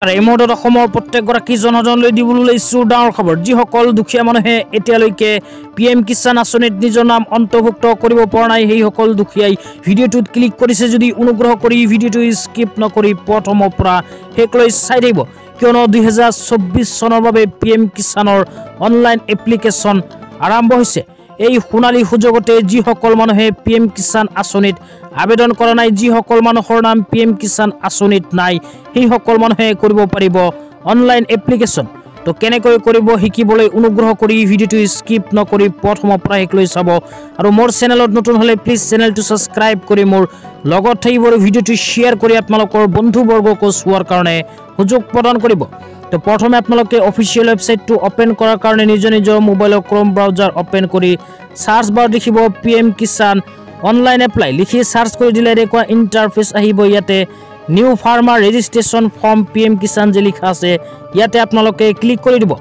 এই মুহূৰ্তত অসমৰ প্ৰত্যেকগৰাকী জনসাধাৰণলৈ দিবলৈ লৈছো ডাঙৰ খবৰ। যিসকল দুখীয়া মানুহে এতিয়ালৈকে PM কিষাণ আঁচনিত নিজৰ নাম অন্তৰ্ভুক্ত কৰিব পৰা নাই, সেইসকল দুখীয়াই ভিডিঅ'টোত ক্লিক কৰিছে যদি অনুগ্ৰহ কৰি ভিডিঅ'টো স্কিপ নকৰি প্ৰথমৰ পৰা শেষলৈ চাই থাকিব, কিয়নো 2024 চনৰ বাবে PM কিষাণৰ অনলাইন এপ্লিকেশ্যন আৰম্ভ হৈছে। এই সোণালী সুযোগতে যিসকল মানুহে PM কিষাণ আঁচনিত আবেদন কৰা নাই, যিসকল মানুহৰ নাম PM কিষাণ আঁচনিত নাই, সেইসকল মানুহে কৰিব পাৰিব অনলাইন এপ্লিকেশ্যন। তো কেনেকৈ কৰিব শিকিবলৈ অনুগ্ৰহ কৰি ভিডিঅ'টো স্কিপ নকৰি প্ৰথমৰ পৰা শেষলৈ চাব। আৰু মোৰ চেনেলত নতুন হ'লে প্লিজ চেনেলটো ছাবস্ক্ৰাইব কৰি মোৰ লগত থাকিব আৰু ভিডিঅ'টো শ্বেয়াৰ কৰি আপোনালোকৰ বন্ধুবৰ্গকো চোৱাৰ কাৰণে সুযোগ প্ৰদান কৰিব। তো প্ৰথমে আপোনালোকে অফিচিয়েল ৱেবছাইটটো ওপেন কৰাৰ কাৰণে নিজৰ মোবাইলৰ ক্ৰম ব্ৰাউজাৰ ওপেন কৰি সাৰ্চ বাৰ দেখিব PM কিষাণ অনলাইন এপ্লাই লিখি সাৰ্চ কৰি দিলে এনেকুৱা ইণ্টাৰফেচ আহিব। ইয়াতে new farmer registration form PM Kisan যে লিখা আছে ইয়াতে আপোনালোকে ক্লিক কৰি দিব।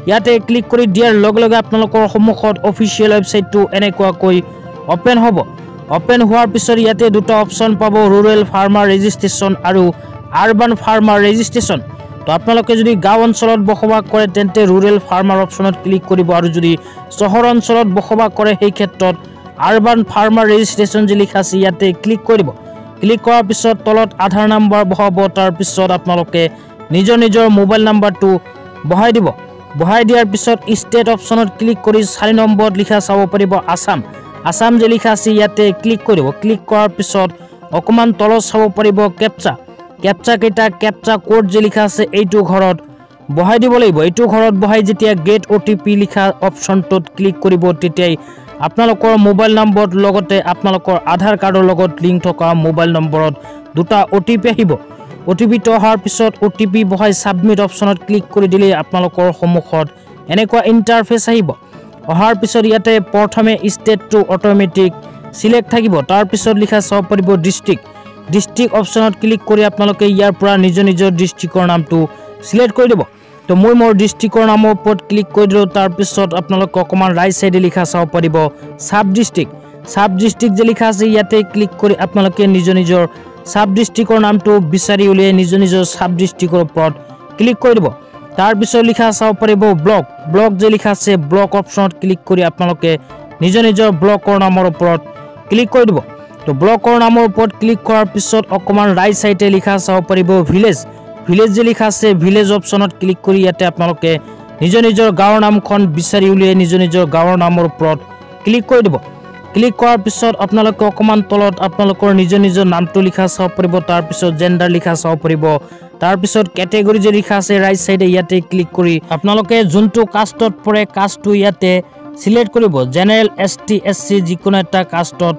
ইয়াতে ক্লিক কৰি দিয়াৰ লগে লগে আপোনালোকৰ সন্মুখত অফিচিয়েল ৱেবছাইটটো এনেকুৱাকৈ ওপেন হ'ব। ওপেন হোৱাৰ পিছত ইয়াতে দুটা অপশ্যন পাব, ৰুৰেল ফাৰ্মাৰ ৰেজিষ্ট্ৰেশ্যন আৰু আৰবান ফাৰ্মাৰ ৰেজিষ্ট্ৰেশ্যন। তো আপোনালোকে যদি গাঁও অঞ্চলত বসবাস কৰে তেন্তে ৰুৰেল ফাৰ্মাৰ অপশ্যনত ক্লিক কৰিব, আৰু যদি চহৰ অঞ্চলত বসবাস কৰে সেই ক্ষেত্ৰত আৰবান ফাৰ্মাৰ ৰেজিষ্ট্ৰেশ্যন যে লিখা আছে ইয়াতে ক্লিক কৰিব। ক্লিক কৰাৰ পিছত তলত আধাৰ নাম্বাৰ বহাব, তাৰপিছত আপোনালোকে নিজৰ মোবাইল নাম্বাৰটো বহাই দিব। বহাই দিয়াৰ পিছত ষ্টেট অপশ্যনত ক্লিক কৰি 4 নম্বৰত লিখা চাব পাৰিব আসাম যে লিখা আছে ইয়াতে ক্লিক কৰিব। ক্লিক কৰাৰ পিছত অকণমান তলত চাব পাৰিব কেপচা কেইটা কেপচা কোড যে লিখা আছে এইটো ঘৰত বহাই দিব লাগিব। এইটো ঘৰত বহাই যেতিয়া গেট OTP লিখা অপশ্যনটোত ক্লিক কৰিব তেতিয়াই আপোনালোকৰ মোবাইল নম্বৰৰ লগতে আপোনালোকৰ আধাৰ কাৰ্ডৰ লগত লিংক থকা মোবাইল নম্বৰত দুটা OTP আহিব। OTPটো অহাৰ পিছত OTP বহাই সাবমিট অপশ্যনত ক্লিক কৰি দিলে আপোনালোকৰ সন্মুখত এনেকুৱা ইণ্টাৰফেচ আহিব। অহাৰ পিছত ইয়াতে প্ৰথমে ষ্টেটটো অট'মেটিক সিলেক্ট থাকিব, তাৰপিছত লিখা চাব পাৰিব ডিষ্ট্ৰিক্ট অপশ্যনত ক্লিক কৰি আপোনালোকে ইয়াৰ পৰা নিজৰ ডিষ্ট্ৰিক্টৰ নামটো সিলেক্ট কৰি দিব। তো মই মোৰ ডিষ্ট্ৰিক্টৰ নামৰ ওপৰত ক্লিক কৰি দিলোঁ। তাৰপিছত আপোনালোকে অকণমান ৰাইট চাইডে লিখা চাব পাৰিব সাব ডিষ্ট্ৰিক্ট যে লিখা আছে ইয়াতে ক্লিক কৰি আপোনালোকে নিজৰ সাব ডিষ্ট্ৰিক্টৰ নামটো বিচাৰি উলিয়াই নিজৰ সাব ডিষ্ট্ৰিক্টৰ ওপৰত ক্লিক কৰি দিব। তাৰপিছত লিখা চাব পাৰিব ব্লক যে লিখা আছে ব্লক অপশ্যনত ক্লিক কৰি আপোনালোকে নিজৰ ব্লকৰ নামৰ ওপৰত ক্লিক কৰি দিব। তো ব্লকৰ নামৰ ওপৰত ক্লিক কৰাৰ পিছত অকণমান ৰাইট চাইডে লিখা চাব পাৰিব ভিলেজ যে লিখা আছে ভিলেজ অপশ্যনত ক্লিক কৰি ইয়াতে আপোনালোকে নিজৰ গাঁৱৰ নামখন বিচাৰি উলিয়াই নিজৰ গাঁৱৰ নামৰ ওপৰত ক্লিক কৰি দিব। ক্লিক কৰাৰ পিছত আপোনালোকে অকণমান তলত আপোনালোকৰ নিজৰ নামটো লিখা চাব পাৰিব, তাৰপিছত জেণ্ডাৰ লিখা চাব পাৰিব, তাৰপিছত কেটেগৰী যে লিখা আছে ৰাইট চাইডে ইয়াতে ক্লিক কৰি আপোনালোকে যোনটো কাষ্টত পৰে কাষ্টটো ইয়াতে সিলেক্ট কৰিব। জেনেৰেল ST SC যিকোনো এটা কাষ্টত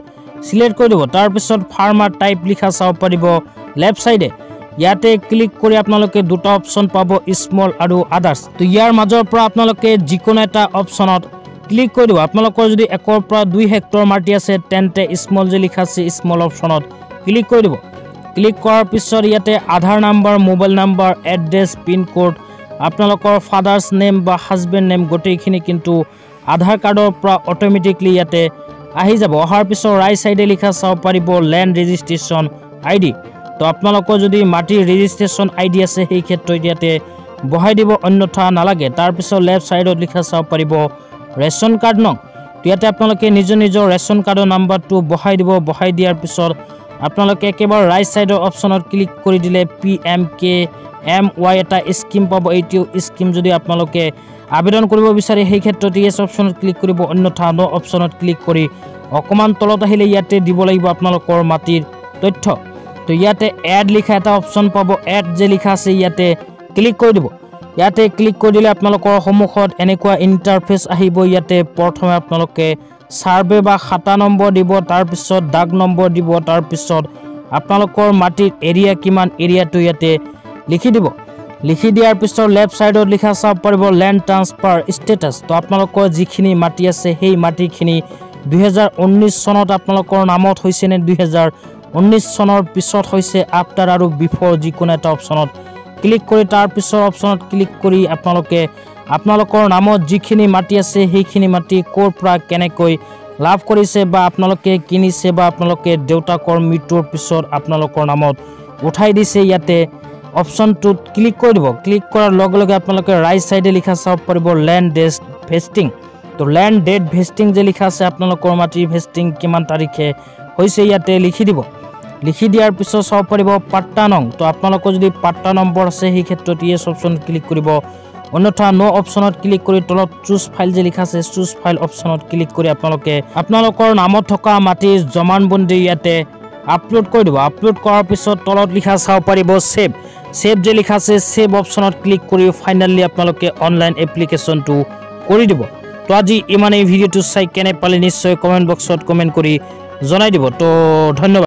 সিলেক্ট কৰি দিব। তাৰপিছত ফাৰ্মাৰ টাইপ লিখা চাব পাৰিব লেফ্ট চাইডে ইয়াতে ক্লিক কৰি আপোনালোকে দুটা অপশ্যন পাব, স্মল আৰু আদাৰ্ছ। তো ইয়াৰ মাজৰ পৰা আপোনালোকে যিকোনো এটা অপশ্যনত ক্লিক কৰি দিব। আপোনালোকৰ যদি 1 পৰা 2 হেক্টৰ মাটি আছে তেন্তে স্মল যে লিখা আছে স্মল অপশ্যনত ক্লিক কৰি দিব। ক্লিক কৰাৰ পিছত ইয়াতে Aadhaar number, mobile number, address, pincode, আপোনালোকৰ ফাদাৰ্ছ নেম বা হাজবেণ্ড নেম গোটেইখিনি কিন্তু আধাৰ কাৰ্ডৰ পৰা অট'মেটিকলি ইয়াতে আহি যাব। অহাৰ পিছত ৰাইট চাইডে লিখা চাব পাৰিব লেণ্ড ৰেজিষ্ট্ৰেশ্যন ID। তো আপোনালোকৰ যদি মাটিৰ ৰেজিষ্ট্ৰেশ্যন ID আছে সেই ক্ষেত্ৰত ইয়াতে বহাই দিব, অন্যথা নালাগে। তাৰপিছত লেফ্ট চাইডত লিখা চাব পাৰিব ৰেচন কাৰ্ড নং। তো ইয়াতে আপোনালোকে নিজৰ ৰেচন কাৰ্ডৰ নাম্বাৰটো বহাই দিব। বহাই দিয়াৰ পিছত আপোনালোকে একেবাৰে ৰাইট চাইডৰ অপশ্যনত ক্লিক কৰি দিলে PMKMY এটা স্কিম পাব। এইটো স্কিম যদি আপোনালোকে আবেদন কৰিব বিচাৰে সেই ক্ষেত্ৰত ইয়েছ অপশ্যনত ক্লিক কৰিব, অন্যথা নো অপশ্যনত ক্লিক কৰি অকণমান তলত আহিলে ইয়াতে দিব লাগিব আপোনালোকৰ মাটিৰ তথ্য। তো ইয়াতে এড লিখা এটা অপশ্যন পাব, এড যে লিখা আছে ইয়াতে ক্লিক কৰি দিব। ইয়াতে ক্লিক কৰি দিলে আপোনালোকৰ সন্মুখত এনেকুৱা ইণ্টাৰফেচ আহিব। ইয়াতে প্ৰথমে আপোনালোকে সাৰ্ভে বা খাতা নম্বৰ দিব, তাৰপিছত দাগ নম্বৰ দিব, তাৰপিছত আপোনালোকৰ মাটিৰ এৰিয়া কিমান এৰিয়াটো ইয়াতে লিখি দিব। লিখি দিয়াৰ পিছত লেফ্ট চাইডত লিখা চাব পাৰিব লেণ্ড ট্ৰান্সফাৰ ষ্টেটাছ। তো আপোনালোকৰ যিখিনি মাটি আছে সেই মাটিখিনি 2019 চনত আপোনালোকৰ নামত হৈছে নে 2019 চনৰ পিছত হৈছে, আফটাৰ আৰু বিফৰ যিকোনো এটা অপশ্যনত ক্লিক কৰি তাৰপিছত অপশ্যনত ক্লিক কৰি আপোনালোকে আপোনালোকৰ নামত যিখিনি মাটি আছে সেইখিনি মাটি ক'ৰ পৰা কেনেকৈ লাভ কৰিছে বা আপোনালোকে কিনিছে বা আপোনালোকে দেউতাকৰ মৃত্যুৰ পিছত আপোনালোকৰ নামত উঠাই দিছে ইয়াতে অপশ্যনটোত ক্লিক কৰি দিব। ক্লিক কৰাৰ লগে লগে আপোনালোকে ৰাইট সাইডে লিখা চাব পাৰিব ল্যান্ড ডেট ভেস্টিং। তো ল্যান্ড ডেট ভেস্টিং যে লিখা আছে আপোনালোকৰ মাটিৰ ভেস্টিং কিমান তাৰিখে হৈছে ইয়াতে লিখি দিব। লিখি দিয়াৰ পিছত চাব পাৰিব পাট্টা নং। তো আপোনালোকৰ যদি পাট্টা নম্বৰ আছে সেই ক্ষেত্ৰত ইয়েছ অপশ্যনত ক্লিক কৰিব, অন্যথা নো অপশ্যনত ক্লিক কৰি তলত চুজ ফাইল যে লিখা আছে চুজ ফাইল অপশ্যনত ক্লিক কৰি আপোনালোকে আপোনালোকৰ নামত থকা মাটিৰ জমানবন্দী ইয়াতে আপলোড কৰি দিব। আপলোড কৰাৰ পিছত তলত লিখা চাব পাৰিব সেভ। সেভ যে লিখা আছে সেভ অপশ্যনত ক্লিক কৰি ফাইনালি আপোনালোকে অনলাইন এপ্লিকেশ্যনটো কৰি দিব। তো আজি ইমানেই। ভিডিঅ'টো চাই কেনে পালে নিশ্চয় কমেণ্ট বক্সত কমেণ্ট কৰি জনাই দিব। তো ধন্যবাদ।